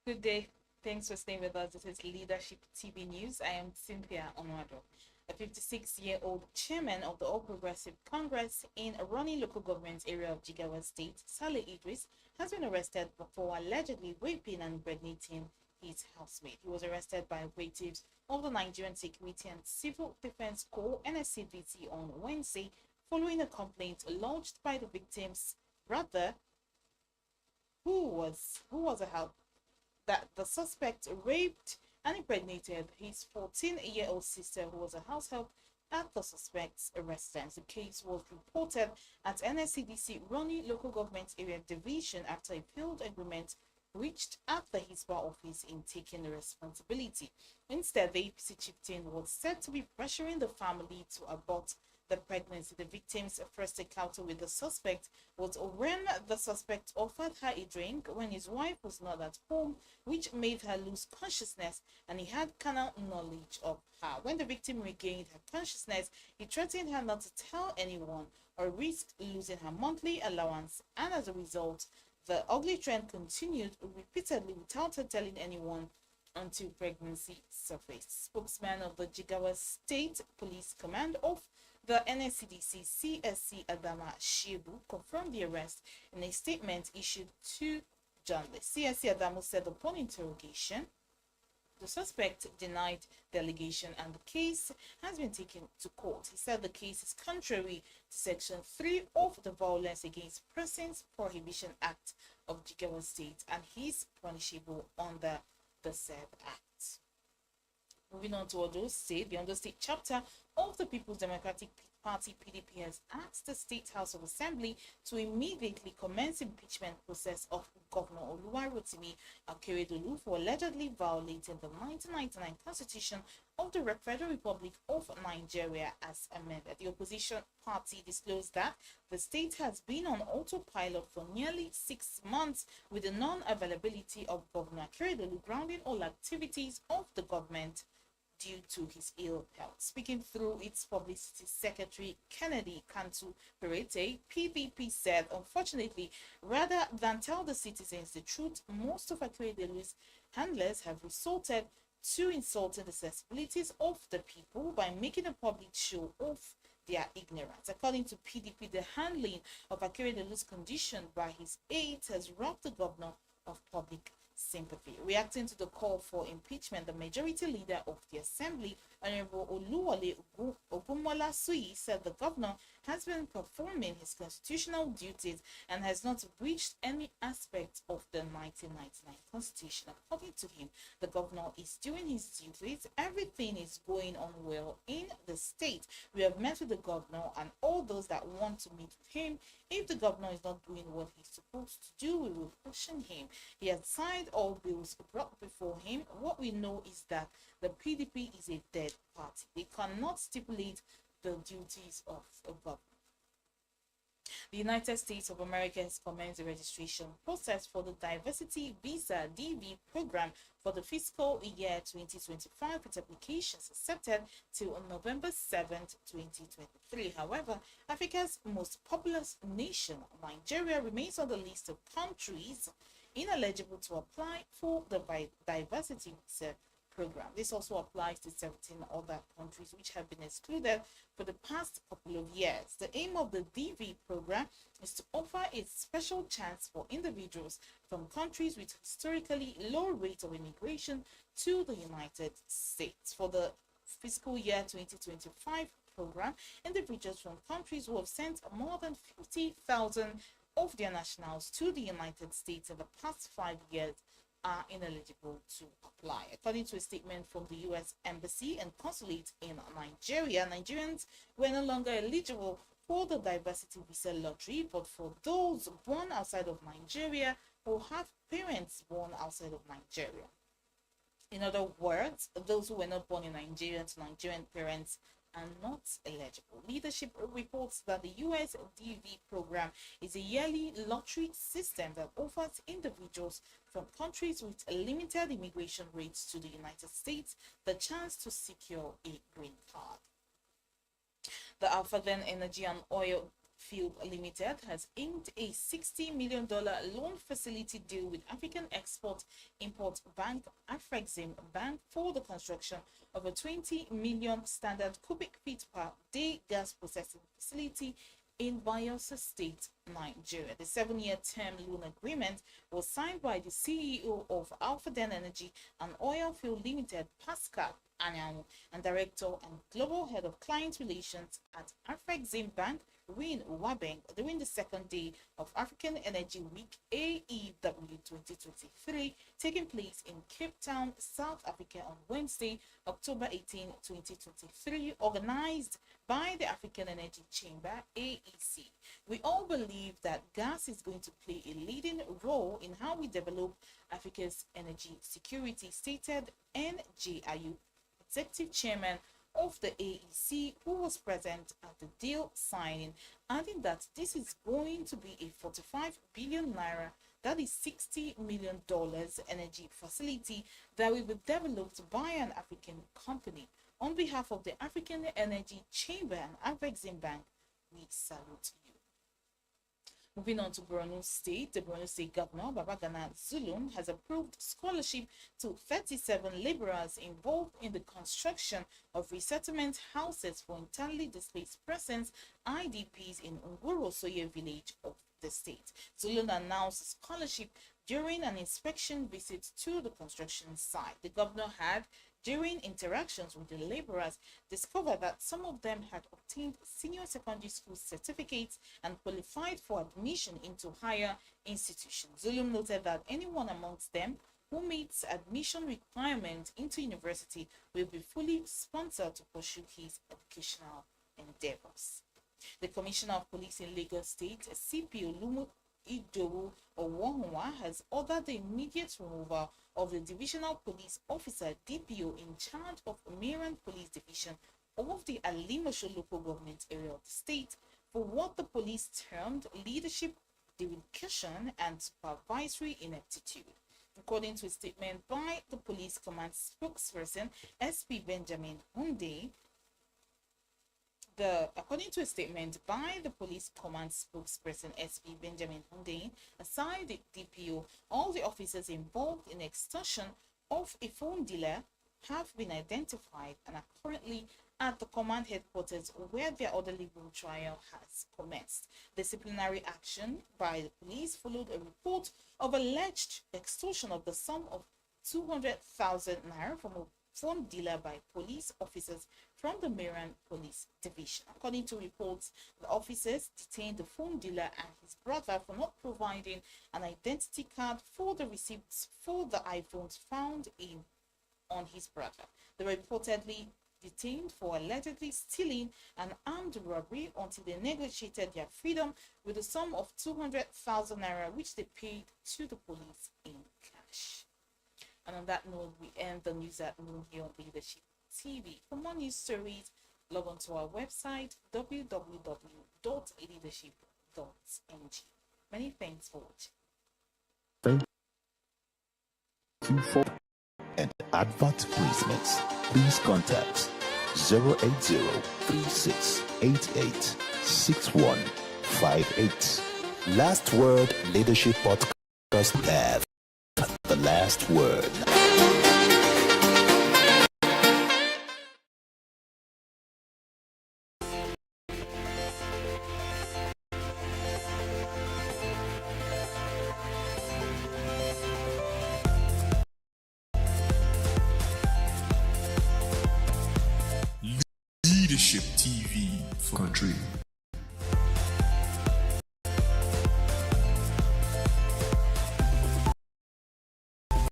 Good day. Thanks for staying with us. This is Leadership TV News. I am Cynthia Onwado. A 56-year-old chairman of the All Progressive Congress in a running local government area of Jigawa State, Saleh Idris, has been arrested for allegedly raping and impregnating his housemate. He was arrested by operatives of the Nigerian Security and Civil Defense Corps (NSCDC) on Wednesday, following a complaint lodged by the victim's brother, who was a help that the suspect raped and impregnated his 14-year-old sister, who was a house help at the suspect's residence. The case was reported at NSCDC Ronnie Local Government Area Division after a failed agreement reached at the HISPA office in taking the responsibility. Instead, the APC chieftain was said to be pressuring the family to abort the pregnancy. The victim's first encounter with the suspect was when the suspect offered her a drink when his wife was not at home, which made her lose consciousness, and he had carnal knowledge of her. When the victim regained her consciousness, he threatened her not to tell anyone or risk losing her monthly allowance, and as a result, the ugly trend continued repeatedly without her telling anyone until pregnancy surfaced. Spokesman of the Jigawa State Police Command of the NSCDC CSC Adama Shebu confirmed the arrest in a statement issued to journalists. CSC Adamu said upon interrogation, the suspect denied the allegation and the case has been taken to court. He said the case is contrary to Section 3 of the Violence Against Persons Prohibition Act of Jigawa State and is punishable under the said act. Moving on to Ondo State, the Ondo State chapter of the People's Democratic Party (PDP) has asked the State House of Assembly to immediately commence impeachment process of Governor Oluwarotimi Akeredolu for allegedly violating the 1999 Constitution of the Federal Republic of Nigeria as amended. The opposition party disclosed that the state has been on autopilot for nearly 6 months with the non-availability of Governor Akeredolu grounding all activities of the government due to his ill health. Speaking through its publicity secretary, Kennedy Cantu Perete, PDP said, unfortunately, rather than tell the citizens the truth, most of Akeredelu's handlers have resorted to insulting the sensibilities of the people by making a public show of their ignorance. According to PDP, the handling of Akeredelu's condition by his aides has robbed the governor of public sympathy. Reacting to the call for impeachment, the majority leader of the assembly, Honorable Oluwole Ogunmola Suyi, said the governor has been performing his constitutional duties and has not breached any aspect of the 1999 constitution. According to him, the governor is doing his duties. Everything is going on well in the state. We have met with the governor and all those that want to meet with him. If the governor is not doing what he's supposed to do, we will question him. He has signed all bills brought before him. What we know is that the PDP is a dead party. They cannot stipulate the duties of a governor. The United States of America has commenced the registration process for the Diversity Visa (DV) program for the fiscal year 2025, with applications accepted till November 7th, 2023. However, Africa's most populous nation, Nigeria, remains on the list of countries ineligible to apply for the Diversity Visa program. This also applies to 17 other countries which have been excluded for the past couple of years. The aim of the DV program is to offer a special chance for individuals from countries with historically low rate of immigration to the United States. For the fiscal year 2025 program, individuals from countries who have sent more than 50,000 of their nationals to the United States in the past 5 years are ineligible to apply. According to a statement from the U.S. Embassy and Consulate in Nigeria, Nigerians were no longer eligible for the diversity visa lottery, but for those born outside of Nigeria who have parents born outside of Nigeria. In other words, those who were not born in Nigeria to Nigerian parents are not eligible. Leadership reports that the US DV program is a yearly lottery system that offers individuals from countries with limited immigration rates to the United States the chance to secure a green card. The Alpha Then Energy and Oil Fuel Limited has inked a $60 million loan facility deal with African Export-Import Bank, Afrexim Bank, for the construction of a 20 million standard cubic feet per day gas processing facility in Bayelsa State, Nigeria. The 7-year term loan agreement was signed by the CEO of Alphaden Energy and Oil Fuel Limited, Pascal Anyanwu, and Director and Global Head of Client Relations at Afrexim Bank, Win Wabeng, during the second day of African Energy Week AEW 2023, taking place in Cape Town, South Africa on Wednesday, October 18, 2023, organized by the African Energy Chamber, AEC. We all believe that gas is going to play a leading role in how we develop Africa's energy security, stated NJIU Executive Chairman of the AEC, who was present at the deal signing, adding that this is going to be a 45 billion naira, that is $60 million energy facility that will be developed by an African company. On behalf of the African Energy Chamber and Afrexim Bank, we salute you. Moving on to Borno State, the Borno State Governor, Babagana Zulum, has approved scholarship to 37 laborers involved in the construction of resettlement houses for internally displaced persons, IDPs, in Unguro Soye village of the state. Zulum announced scholarship during an inspection visit to the construction site. The governor had, during interactions with the laborers, discovered that some of them had obtained senior secondary school certificates and qualified for admission into higher institutions. Zulum noted that anyone amongst them who meets admission requirements into university will be fully sponsored to pursue his educational endeavors. The Commissioner of Police in Lagos State, CP Olumu Idowu Owohunwa, has ordered the immediate removal of the Divisional Police Officer DPO in charge of Miran Police Division of the Alimosho local government area of the state for what the police termed leadership delegation and supervisory ineptitude. According to a statement by the police command spokesperson SP Benjamin Hunde, according to a statement by the police command spokesperson SP Benjamin Hunde, aside the DPO, all the officers involved in extortion of a phone dealer have been identified and are currently at the command headquarters where their orderly room trial has commenced. Disciplinary action by the police followed a report of alleged extortion of the sum of 200,000 naira from a phone dealer by police officers from the Miran Police Division. According to reports, the officers detained the phone dealer and his brother for not providing an identity card for the receipts for the iPhones found on his brother. They were reportedly detained for allegedly stealing an armed robbery until they negotiated their freedom with a sum of 200,000 naira, which they paid to the police in cash. And on that note, we end the news at noon here on Leadership TV. For more news stories, log on to our website www.leadership.ng. Many thanks for watching. Thank you for and advert placements. Please contact 08036886158. Last Word Leadership Podcast have the last word. Leadership TV for country.